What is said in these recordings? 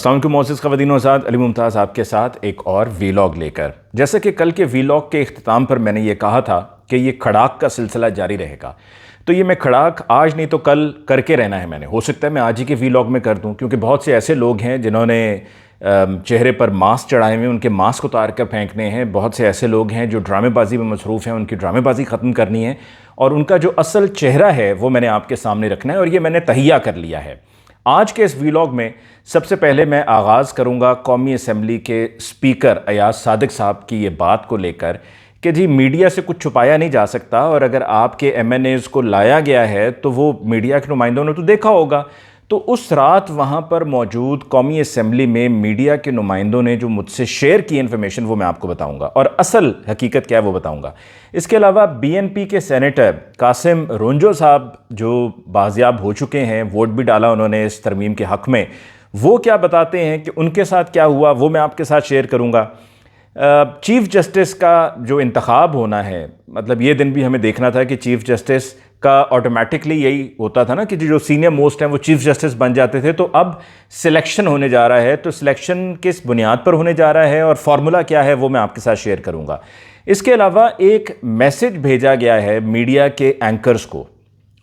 अस्सलामुअलैकुम मोअज़्ज़िज़ ख़वातीन व हज़रात, अली मुमताज़ आपके साथ एक और वीलॉग लेकर। जैसे कि कल के वीलॉग के इख्तिताम पर मैंने ये कहा था कि ये खड़ाक का सिलसिला जारी रहेगा, तो ये मैं खड़ाक आज नहीं तो कल करके रहना है। मैंने हो सकता है मैं आज ही के वीलॉग में कर दूं, क्योंकि बहुत से ऐसे लोग हैं जिन्होंने चेहरे पर मास्क चढ़ाए हुए, उनके मास्क उतार कर फेंकने हैं। बहुत से ऐसे लोग हैं जो ड्रामेबाजी में मसरूफ़ हैं, उनकी ड्रामेबाजी ख़त्म करनी है और उनका जो असल चेहरा है वो मैंने आपके सामने रखना है, और ये मैंने तहिया कर लिया है। आज के इस वीलॉग में सबसे पहले मैं आगाज़ करूंगा कौमी असम्बली के स्पीकर अयाज सादिक साहब की ये बात को लेकर कि जी मीडिया से कुछ छुपाया नहीं जा सकता, और अगर आपके MNAs को लाया गया है तो वो मीडिया के नुमाइंदों ने तो देखा होगा। तो उस रात वहाँ पर मौजूद कौमी असम्बली में मीडिया के नुमाइंदों ने जो मुझसे शेयर की इन्फॉर्मेशन वो मैं आपको बताऊंगा, और असल हकीकत क्या है वो बताऊंगा। इसके अलावा BNP के सेनेटर कासिम रोंजो साहब जो बाजियाब हो चुके हैं, वोट भी डाला उन्होंने इस तरमीम के हक़ में, वो क्या बताते हैं कि उनके साथ क्या हुआ वो मैं आपके साथ शेयर करूँगा। चीफ़ जस्टिस का जो इंतखाब होना है, मतलब ये दिन भी हमें देखना था कि चीफ़ जस्टिस का ऑटोमेटिकली यही होता था ना कि जो सीनियर मोस्ट हैं वो चीफ़ जस्टिस बन जाते थे। तो अब सिलेक्शन होने जा रहा है, तो सिलेक्शन किस बुनियाद पर होने जा रहा है और फार्मूला क्या है वो मैं आपके साथ शेयर करूँगा। इसके अलावा एक मैसेज भेजा गया है मीडिया के एंकर्स को,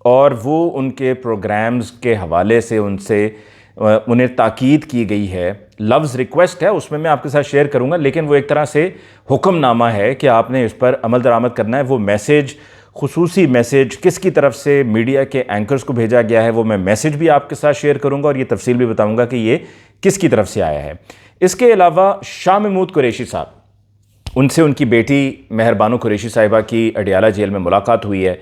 और वो उनके प्रोग्राम्स के हवाले से उन्हें ताकीद की गई है। लफ्ज़ रिक्वेस्ट है, उसमें मैं आपके साथ शेयर करूंगा, लेकिन वो एक तरह से हुक्मनामा है कि आपने इस पर अमल दरामद करना है। वो मैसेज, खुसूसी मैसेज किसकी तरफ से मीडिया के एंकर्स को भेजा गया है, वो मैं मैसेज भी आपके साथ शेयर करूंगा और ये तफसील भी बताऊंगा कि ये किसकी तरफ से आया है। इसके अलावा शाह महमूद कुरैशी साहब, उनसे उनकी बेटी मेहरबानो कुरैशी साहिबा की अडियाला जेल में मुलाकात हुई है।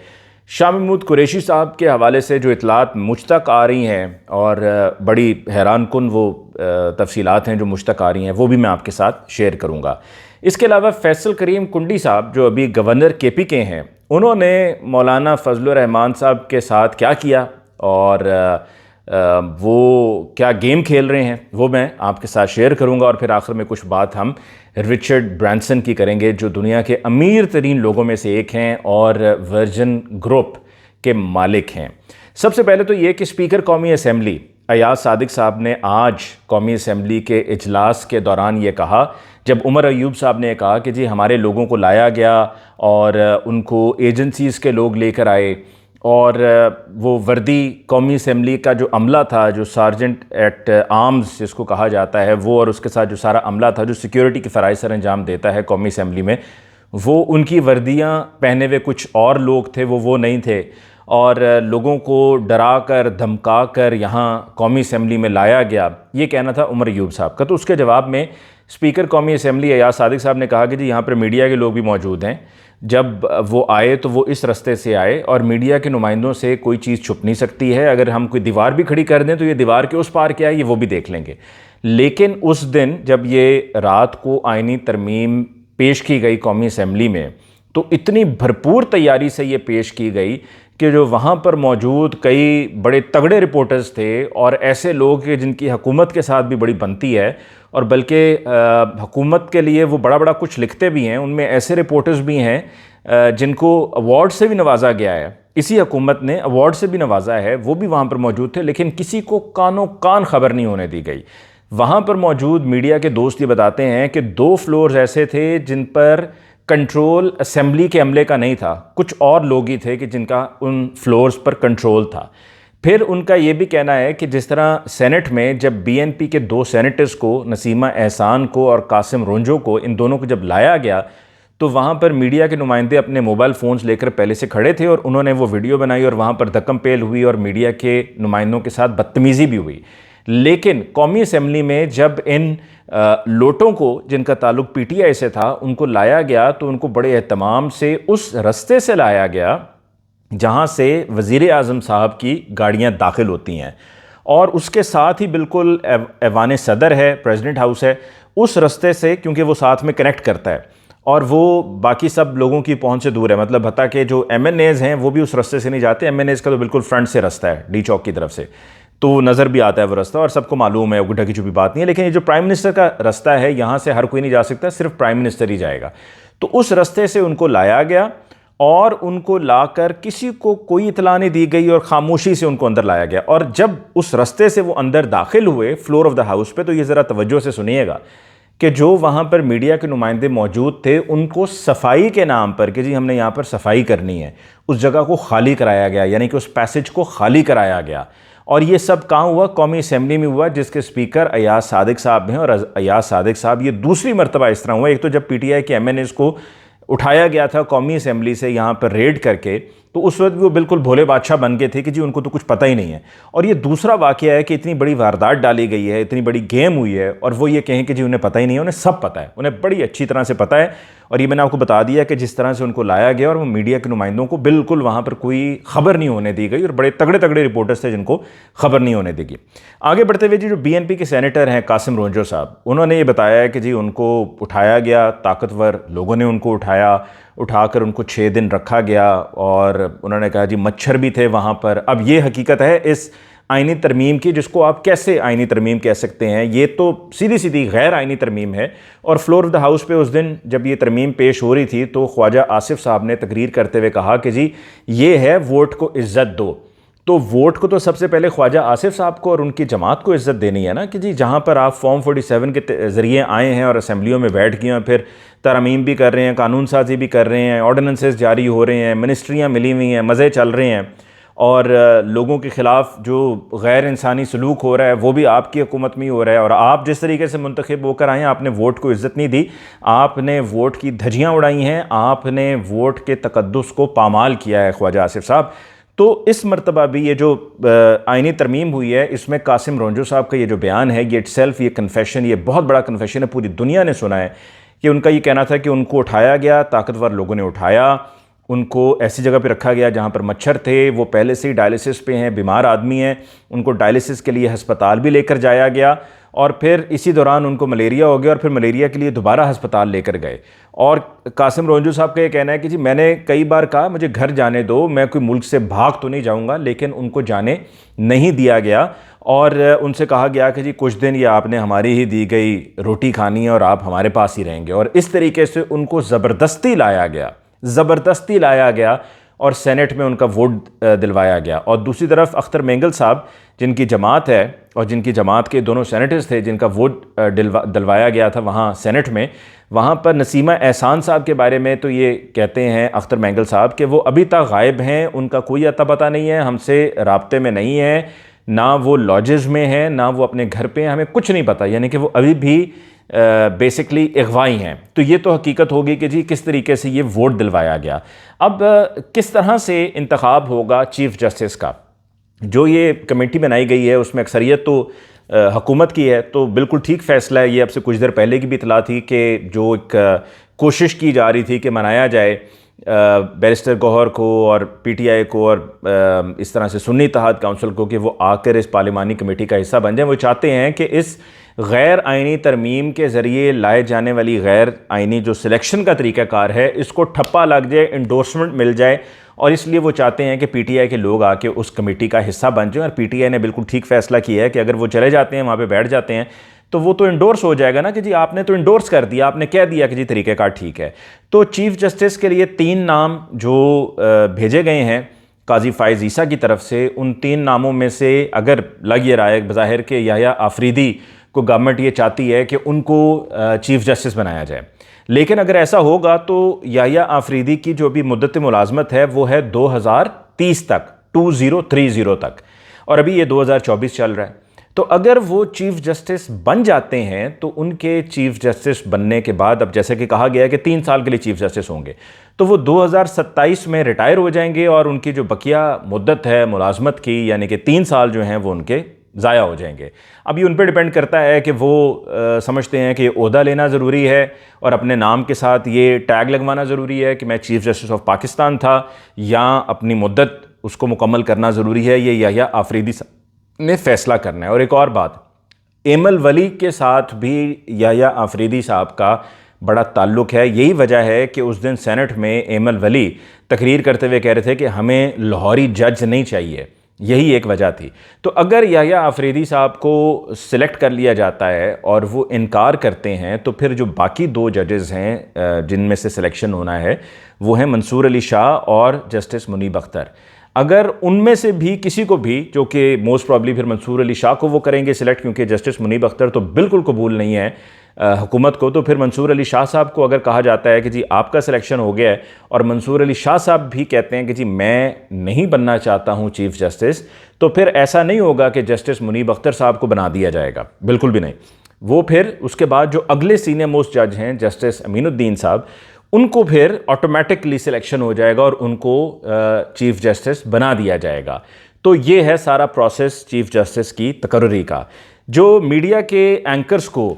शाह महमूद कुरैशी साहब के हवाले से जो इतलात मुझ तक आ रही हैं, और बड़ी हैरान कुन वो तफसीलात हैं जो मुझ तक आ रही हैं, वो भी मैं आपके साथ शेयर करूंगा। इसके अलावा फैसल करीम कुंडी साहब जो अभी गवर्नर KP के हैं, उन्होंने मौलाना फजलुर रहमान साहब के साथ क्या किया और वो क्या गेम खेल रहे हैं वो मैं आपके साथ शेयर करूंगा। और फिर आखिर में कुछ बात हम रिचर्ड ब्रांसन की करेंगे, जो दुनिया के अमीर तरीन लोगों में से एक हैं और वर्जिन ग्रुप के मालिक हैं। सबसे पहले तो ये कि स्पीकर कौमी असम्बली अयाज सादिक साहब ने आज कौमी असम्बली के इजलास के दौरान ये कहा, जब उमर अयूब साहब ने कहा कि जी हमारे लोगों को लाया गया और उनको एजेंसीज़ के लोग लेकर आए, और वो वर्दी कौमी असम्बली का जो अमला था, जो सार्जेंट एट आर्म्स जिसको कहा जाता है, वो और उसके साथ जो सारा अमला था जो सिक्योरिटी के फ़राइज़ सर अंजाम देता है कौमी असम्बली में, वो उनकी वर्दियाँ पहने हुए कुछ और लोग थे, वो नहीं थे, और लोगों को डरा कर धमका कर यहाँ कौमी असम्बली में लाया गया। ये कहना था उमर अयूब साहब का। तो उसके जवाब में स्पीकर कौमी असम्बली अयाज सादिक साहब ने कहा कि जी यहाँ पर मीडिया के लोग भी मौजूद हैं, जब वो आए तो वो इस रास्ते से आए और मीडिया के नुमाइंदों से कोई चीज़ छुप नहीं सकती है। अगर हम कोई दीवार भी खड़ी कर दें तो ये दीवार के उस पार क्या है ये वो भी देख लेंगे। लेकिन उस दिन जब ये रात को आईनी तरमीम पेश की गई कौमी असम्बली में, तो इतनी भरपूर तैयारी से ये पेश की गई कि जो वहाँ पर मौजूद कई बड़े तगड़े रिपोर्टर्स थे और ऐसे लोग जिनकी हुकूमत के साथ भी बड़ी बनती है, और बल्कि हुकूमत के लिए वो बड़ा बड़ा कुछ लिखते भी हैं, उनमें ऐसे रिपोर्टर्स भी हैं जिनको अवार्ड से भी नवाजा गया है, इसी हुकूमत ने अवार्ड से भी नवाजा है, वो भी वहाँ पर मौजूद थे, लेकिन किसी को कानो कान खबर नहीं होने दी गई। वहाँ पर मौजूद मीडिया के दोस्त ये बताते हैं कि 2 फ्लोर्स ऐसे थे जिन पर कंट्रोल असम्बली के अमले का नहीं था, कुछ और लोग ही थे कि जिनका उन फ्लोर्स पर कंट्रोल था। फिर उनका ये भी कहना है कि जिस तरह सेनेट में जब BNP के 2 सेनेटर्स को, नसीमा एहसान को और कासिम रोंजो को, इन दोनों को जब लाया गया तो वहाँ पर मीडिया के नुमाइंदे अपने मोबाइल फ़ोन्स लेकर पहले से खड़े थे और उन्होंने वो वीडियो बनाई और वहाँ पर धक्कम पेल हुई और मीडिया के नुमाइंदों के साथ बदतमीज़ी भी हुई। लेकिन कौमी असम्बली में जब इन लोटों को, जिनका ताल्लुक PTI से था, उनको लाया गया तो उनको बड़े एहतमाम से उस रास्ते से लाया गया जहाँ से वज़ीर आज़म साहब की गाड़ियाँ दाखिल होती हैं, और उसके साथ ही बिल्कुल ऐवान सदर है, प्रेसिडेंट हाउस है, उस रास्ते से, क्योंकि वो साथ में कनेक्ट करता है और वो बाकी सब लोगों की पहुंच से दूर है। मतलब हत्ता के जो MNAs हैं वो भी उस रास्ते से नहीं जाते। MNAs का तो बिल्कुल फ्रंट से रास्ता है, D चौक की तरफ से, तो नज़र भी आता है वो रास्ता और सबको मालूम है, ढकी छुपी बात नहीं है। लेकिन ये जो प्राइम मिनिस्टर का रास्ता है, यहाँ से हर कोई नहीं जा सकता, सिर्फ प्राइम मिनिस्टर ही जाएगा। तो उस रास्ते से उनको लाया गया और उनको लाकर किसी को कोई इतला नहीं दी गई और खामोशी से उनको अंदर लाया गया। और जब उस रास्ते से वो अंदर दाखिल हुए फ्लोर ऑफ द हाउस पे, तो ये ज़रा तवज्जो से सुनिएगा कि जो वहाँ पर मीडिया के नुमाइंदे मौजूद थे उनको सफाई के नाम पर कि जी हमने यहाँ पर सफाई करनी है, उस जगह को खाली कराया गया, यानी कि उस पैसेज को खाली कराया गया। और ये सब कहाँ हुआ? कौमी असम्बली में हुआ, जिसके स्पीकर अयाज सादिक साहब हैं। और अयाज सादिक साहब ये दूसरी मरतबा इस तरह हुआ। एक तो जब PTI के MNAs को उठाया गया था कौमी असम्बली से यहाँ पर रेड करके, तो उस वक्त वो बिल्कुल भोले बादशाह बन गए थे कि जी उनको तो कुछ पता ही नहीं है। और ये दूसरा वाक़या है कि इतनी बड़ी वारदात डाली गई है, इतनी बड़ी गेम हुई है, और वो ये कहें कि जी उन्हें पता ही नहीं है। उन्हें सब पता है, उन्हें बड़ी अच्छी तरह से पता है। और ये मैंने आपको बता दिया कि जिस तरह से उनको लाया गया, और वो मीडिया के नुमाइंदों को बिल्कुल वहाँ पर कोई खबर नहीं होने दी गई, और बड़े तगड़े तगड़े रिपोर्टर्स थे जिनको खबर नहीं होने दी गई। आगे बढ़ते हुए जी जो BNP के सेनेटर हैं कासिम रोंजो साहब, उन्होंने ये बताया है कि जी उनको उठाया गया, ताकतवर लोगों ने उनको उठाकर उनको 6 दिन रखा गया। और उन्होंने कहा जी मच्छर भी थे वहाँ पर। अब ये हकीकत है इस आइनी तरमीम की, जिसको आप कैसे आइनी तरमीम कह सकते हैं? ये तो सीधी सीधी गैर आइनी तरमीम है। और फ्लोर ऑफ द हाउस पे उस दिन जब ये तरमीम पेश हो रही थी, तो ख्वाजा आसिफ साहब ने तकरीर करते हुए कहा कि जी ये है वोट को इज़्ज़त दो। तो वोट को तो सबसे पहले ख्वाजा आसिफ साहब को और उनकी जमात को इज़्ज़त देनी है ना, कि जी जहाँ पर आप फॉर्म 47 के ज़रिए आए हैं और असम्बलियों में बैठ गए हैं, फिर तरमीम भी कर रहे हैं, कानून साजी भी कर रहे हैं, ऑर्डिनेंसेस जारी हो रहे हैं, मिनिस्ट्रियाँ मिली हुई हैं, मज़े चल रहे हैं, और लोगों के ख़िलाफ़ जो गैर इंसानी सलूक हो रहा है वो भी आपकी हुकूमत में ही हो रहा है। और आप जिस तरीके से मुंतखब होकर आए हैं, आपने वोट को इज़्ज़त नहीं दी, आपने वोट की धज्जियाँ उड़ाई हैं, आपने वोट के तकद्दुस को पामाल किया है ख्वाजा आसिफ साहब। तो इस मरतबा भी ये जो आइनी तरमीम हुई है, इसमें कासिम रोंजो साहब का ये जो बयान है, ये इटसेल्फ ये कन्फेशन, ये बहुत बड़ा कन्फेशन है, पूरी दुनिया ने सुना है कि उनका ये कहना था कि उनको उठाया गया, ताकतवर लोगों ने उठाया, उनको ऐसी जगह पे रखा गया जहाँ पर मच्छर थे, वो पहले से ही डायलिसिस पे हैं, बीमार आदमी हैं, उनको डायलिसिस के लिए हस्पताल भी लेकर जाया गया, और फिर इसी दौरान उनको मलेरिया हो गया, और फिर मलेरिया के लिए दोबारा हस्पताल लेकर गए। और कासिम रोंजो साहब का ये कहना है कि जी मैंने कई बार कहा मुझे घर जाने दो, मैं कोई मुल्क से भाग तो नहीं जाऊँगा, लेकिन उनको जाने नहीं दिया गया। और उनसे कहा गया कि जी कुछ दिन ये आपने हमारी ही दी गई रोटी खानी है और आप हमारे पास ही रहेंगे। और इस तरीके से उनको ज़बरदस्ती लाया गया और सेनेट में उनका वोट दिलवाया गया। और दूसरी तरफ अख्तर मेंगल साहब, जिनकी जमात है और जिनकी जमात के दोनों सेनेटर्स थे, जिनका वोट दिलवाया गया था वहाँ सेनेट में, वहाँ पर नसीमा एहसान साहब के बारे में तो ये कहते हैं अख्तर मेंगल साहब कि वो अभी तक गायब हैं, उनका कोई अता पता नहीं है, हमसे राब्ते में नहीं है, ना वो लॉजेस में हैं, ना वो अपने घर पे हैं, हमें कुछ नहीं पता, यानी कि वो अभी भी बेसिकली अगवाई हैं। तो ये तो हकीकत होगी कि जी किस तरीके से ये वोट दिलवाया गया। अब किस तरह से इंतखाब होगा चीफ़ जस्टिस का? जो ये कमेटी बनाई गई है उसमें अक्सरियत तो हुकूमत की है, तो बिल्कुल ठीक फ़ैसला है। ये अब से कुछ देर पहले की भी इतला थी कि जो एक कोशिश की जा रही थी कि मनाया जाए बैरिस्टर गौहर को और PTI को और इस तरह से सुन्नी इत्तेहाद काउंसिल को कि वो आकर इस पार्लिमानी कमेटी का हिस्सा बन जाए। वो चाहते हैं कि इस गैर आइनी तरमीम के ज़रिए लाए जाने वाली गैर आइनी जो सिलेक्शन का तरीक़ाकार है, इसको ठप्पा लग जाए, इंडोर्समेंट मिल जाए, और इसलिए वो चाहते हैं कि PTI के लोग आके उस कमेटी का हिस्सा बन जाएं। और PTI ने बिल्कुल ठीक फ़ैसला किया है कि अगर वो चले जाते हैं, वहाँ पे बैठ जाते हैं, तो वो तो इंडोर्स हो जाएगा ना कि जी आपने तो इंडोर्स कर दिया, आपने कह दिया कि जी तरीक़ाकार ठीक है। तो चीफ़ जस्टिस के लिए 3 नाम जो भेजे गए हैं काजी फ़ाइज़ ईसा की तरफ से, उन 3 नामों में से अगर लग ये रहा है बज़ाहिर के याह्या आफरीदी को गवर्नमेंट ये चाहती है कि उनको चीफ़ जस्टिस बनाया जाए, लेकिन अगर ऐसा होगा तो याह्या आफरीदी की जो भी मुद्दत मुलाजमत है वो है 2030 तक, 2030 तक, और अभी ये 2024 चल रहा है। तो अगर वो चीफ़ जस्टिस बन जाते हैं तो उनके चीफ़ जस्टिस बनने के बाद, अब जैसे कि कहा गया है कि 3 साल के लिए चीफ़ जस्टिस होंगे, तो वो 2027 में रिटायर हो जाएंगे, और उनकी जो बकिया मुद्दत है मुलाजमत की, यानी कि 3 साल जो हैं वो उनके ज़ाया हो जाएंगे। अब ये उन पर डिपेंड करता है कि वो समझते हैं कि ये ओहदा लेना ज़रूरी है और अपने नाम के साथ ये टैग लगवाना ज़रूरी है कि मैं चीफ़ जस्टिस ऑफ पाकिस्तान था, या अपनी मुद्दत उसको मुकम्मल करना ज़रूरी है। ये याह्या आफरीदी ने फ़ैसला करना है। और एक और बात, एमल वली के साथ भी याह्या आफरीदी साहब का बड़ा ताल्लुक़ है। यही वजह है कि उस दिन सेनेट में एमल वली तकरीर करते हुए कह रहे थे कि हमें लाहौरी जज नहीं चाहिए, यही एक वजह थी। तो अगर याह्या आफरीदी साहब को सिलेक्ट कर लिया जाता है और वो इनकार करते हैं, तो फिर जो बाकी दो जजेस हैं जिनमें से सिलेक्शन होना है वो हैं मंसूर अली शाह और जस्टिस मुनीब अख्तर। अगर उनमें से भी किसी को भी, जो कि मोस्ट प्रॉब्ली फिर मंसूर अली शाह को वो करेंगे सिलेक्ट, क्योंकि जस्टिस मुनीब अख्तर तो बिल्कुल कबूल नहीं है हुकूमत को, तो फिर मंसूर अली शाह साहब को अगर कहा जाता है कि जी आपका सिलेक्शन हो गया है और मंसूर अली शाह साहब भी कहते हैं कि जी मैं नहीं बनना चाहता हूं चीफ जस्टिस, तो फिर ऐसा नहीं होगा कि जस्टिस मुनीब अख्तर साहब को बना दिया जाएगा, बिल्कुल भी नहीं। वो फिर उसके बाद जो अगले सीनियर मोस्ट जज हैं जस्टिस अमीनुद्दीन साहब, उनको फिर ऑटोमेटिकली सिलेक्शन हो जाएगा और उनको चीफ जस्टिस बना दिया जाएगा। तो ये है सारा प्रोसेस चीफ जस्टिस की तकर्री का। जो मीडिया के एंकर्स को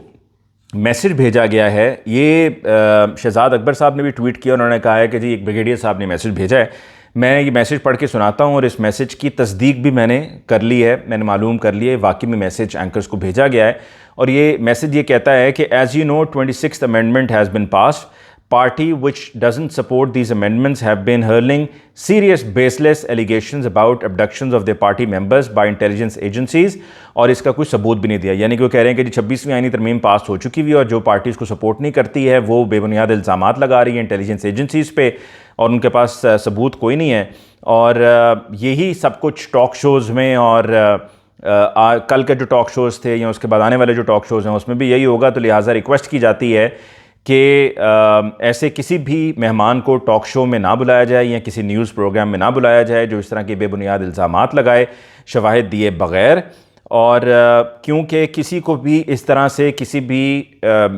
मैसेज भेजा गया है, ये शहजाद अकबर साहब ने भी ट्वीट किया, उन्होंने कहा है कि जी एक ब्रिगेडियर साहब ने मैसेज भेजा है। मैं ये मैसेज पढ़ के सुनाता हूँ और इस मैसेज की तस्दीक भी मैंने कर ली है, मैंने मालूम कर लिया है वाकई में मैसेज एंकर्स को भेजा गया है। और ये मैसेज ये कहता है कि as you know 26th amendment has been passed, party which doesn't support these amendments have been hurling serious baseless allegations about abductions of their party members by intelligence agencies, और इसका कोई सबूत भी नहीं दिया। यानी कि वो कह रहे हैं कि 26वीं आईनी तरमीम पास हो चुकी हुई और जो पार्टी इसको सपोर्ट नहीं करती है वो बेबुनियाद इल्ज़ामात लगा रही है इंटेलिजेंस एजेंसीज़ पे और उनके पास सबूत कोई नहीं है। और यही सब कुछ टॉक शोज़ में और कल के जो टॉक शोज़ थे या उसके बाद आने वाले जो टॉक शोज़ हैं उसमें भी यही होगा। तो लिहाजा रिक्वेस्ट की जाती है कि ऐसे किसी भी मेहमान को टॉक शो में ना बुलाया जाए या किसी न्यूज़ प्रोग्राम में ना बुलाया जाए जो इस तरह के बेबुनियाद इल्ज़ामात लगाए शवाहिद दिए बग़ैर। और क्योंकि किसी को भी इस तरह से किसी भी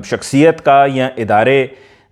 शख्सियत का या इदारे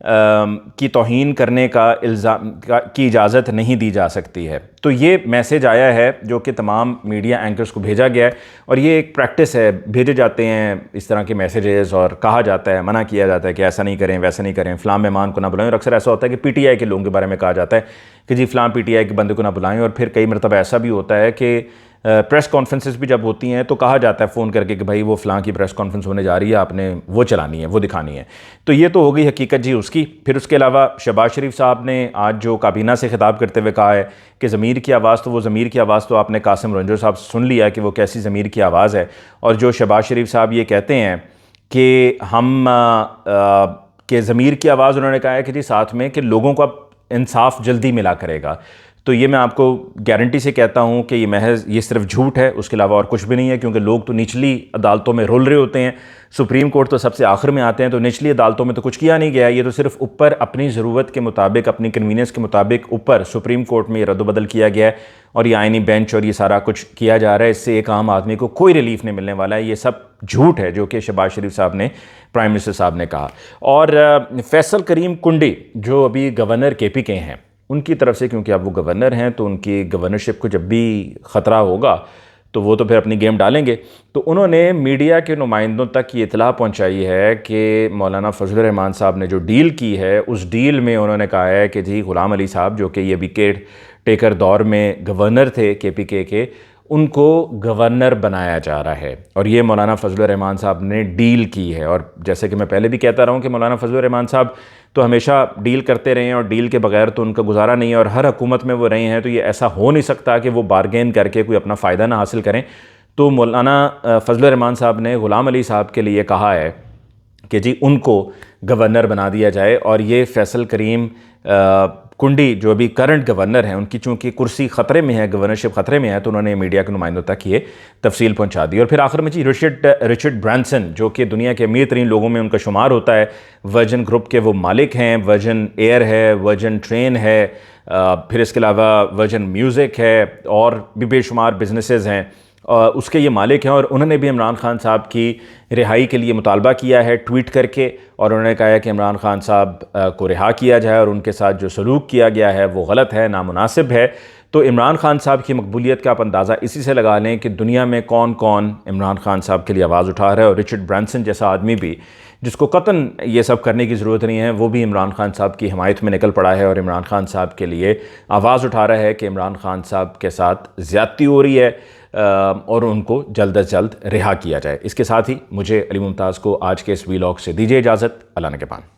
की तौहीन करने का की इजाज़त नहीं दी जा सकती है। तो ये मैसेज आया है जो कि तमाम मीडिया एंकर्स को भेजा गया है और ये एक प्रैक्टिस है, भेजे जाते हैं इस तरह के मैसेजेस और कहा जाता है, मना किया जाता है कि ऐसा नहीं करें वैसा नहीं करें, फ़लाँ मेहमान को ना बुलाएं। और अक्सर ऐसा होता है कि पीटीआई के लोगों के बारे में कहा जाता है कि जी फ़लाँ पीटीआई के बंदे को ना बुलाएं। और फिर कई मरतबा ऐसा भी होता है कि प्रेस कॉन्फ्रेंसेस भी जब होती हैं तो कहा जाता है फ़ोन करके कि भाई वो फ़लाँ की प्रेस कॉन्फ्रेंस होने जा रही है, आपने वो चलानी है, वो दिखानी है। तो ये तो हो गई हकीकत जी उसकी। फिर उसके अलावा शहबाज शरीफ साहब ने आज जो काबीना से खिताब करते हुए कहा है कि ज़मीर की आवाज़, तो वो ज़मीर की आवाज़ तो आपने कासिम रंजो साहब सुन लिया कि वो कैसी ज़मीर की आवाज़ है। और जो शहबाज शरीफ साहब ये कहते हैं कि हम के ज़मीर की आवाज़, उन्होंने कहा है कि जी साथ में कि लोगों को अब इंसाफ जल्दी मिला करेगा। तो ये मैं आपको गारंटी से कहता हूँ कि ये सिर्फ झूठ है, उसके अलावा और कुछ भी नहीं है। क्योंकि लोग तो निचली अदालतों में रुल रहे होते हैं, सुप्रीम कोर्ट तो सबसे आखिर में आते हैं, तो निचली अदालतों में तो कुछ किया नहीं गया। ये तो सिर्फ ऊपर अपनी ज़रूरत के मुताबिक, अपनी कन्वीनियंस के मुताबिक ऊपर सुप्रीम कोर्ट में ये रद्दबदल किया गया है और ये आइनी बेंच और ये सारा कुछ किया जा रहा है। इससे एक आम आदमी को कोई रिलीफ नहीं मिलने वाला है। ये सब झूठ है जो कि शहबाज शरीफ साहब ने, प्राइम मिनिस्टर साहब ने कहा। और फैसल करीम कुंडी जो अभी गवर्नर KP के हैं, उनकी तरफ से, क्योंकि अब वो गवर्नर हैं तो उनकी गवर्नरशिप को जब भी ख़तरा होगा तो वो तो फिर अपनी गेम डालेंगे। तो उन्होंने मीडिया के नुमाइंदों तक ये इतला पहुंचाई है कि मौलाना फजल रहमान साहब ने जो डील की है उस डील में उन्होंने कहा है कि जी ग़ुलाम अली साहब जो कि ये विकेट टेकर दौर में गवर्नर थे KPK के, उनको गवर्नर बनाया जा रहा है और ये मौलाना फजल रहमान साहब ने डील की है। और जैसे कि मैं पहले भी कहता रहा हूँ कि मौलाना फजल रहमान साहब तो हमेशा डील करते रहे हैं और डील के बगैर तो उनका गुजारा नहीं है और हर हुकूमत में वो रहे हैं। तो ये ऐसा हो नहीं सकता कि वो बारगेन करके कोई अपना फ़ायदा ना हासिल करें। तो मौलाना फजल रहमान साहब ने ग़ुलाम अली साहब के लिए कहा है कि जी उनको गवर्नर बना दिया जाए। और ये फैसल करीम कुंडी जो अभी करंट गवर्नर हैं, उनकी चूँकि कुर्सी ख़तरे में है, गवर्नरशिप ख़तरे में है, तो उन्होंने मीडिया के नुमाइंदों तक ये तफसील पहुंचा दी। और फिर आखिर में जी रिचर्ड ब्रांसन जो कि दुनिया के अमीर तरीन लोगों में उनका शुमार होता है, वर्जन ग्रुप के वो मालिक हैं, वर्जन एयर है, वर्जन ट्रेन है, फिर इसके अलावा वर्जन म्यूज़िक है और भी बेशुमार बिजनेसेस हैं, उसके ये मालिक हैं। और उन्होंने भी इमरान खान साहब की रिहाई के लिए मुतालबा किया है ट्वीट करके, और उन्होंने कहा है कि इमरान खान साहब को रिहा किया जाए और उनके साथ जो सलूक किया गया है वो गलत है, नामुनासिब है। तो इमरान खान साहब की मकबूलियत का आप अंदाज़ा इसी से लगा लें कि दुनिया में कौन कौन इमरान खान साहब के लिए आवाज़ उठा रहा है। और रिचर्ड ब्रांसन जैसा आदमी भी, जिसको कतन ये सब करने की ज़रूरत नहीं है, वो भी इमरान खान साहब की हिमायत में निकल पड़ा है और इमरान खान साहब के लिए आवाज़ उठा रहा है कि इमरान खान साहब के साथ ज़्यादती हो रही है और उनको जल्द अज जल्द रिहा किया जाए। इसके साथ ही मुझे अली मुमताज़ को आज के इस वीलॉग से दीजिए इजाज़त। अल्लाह ने के पान।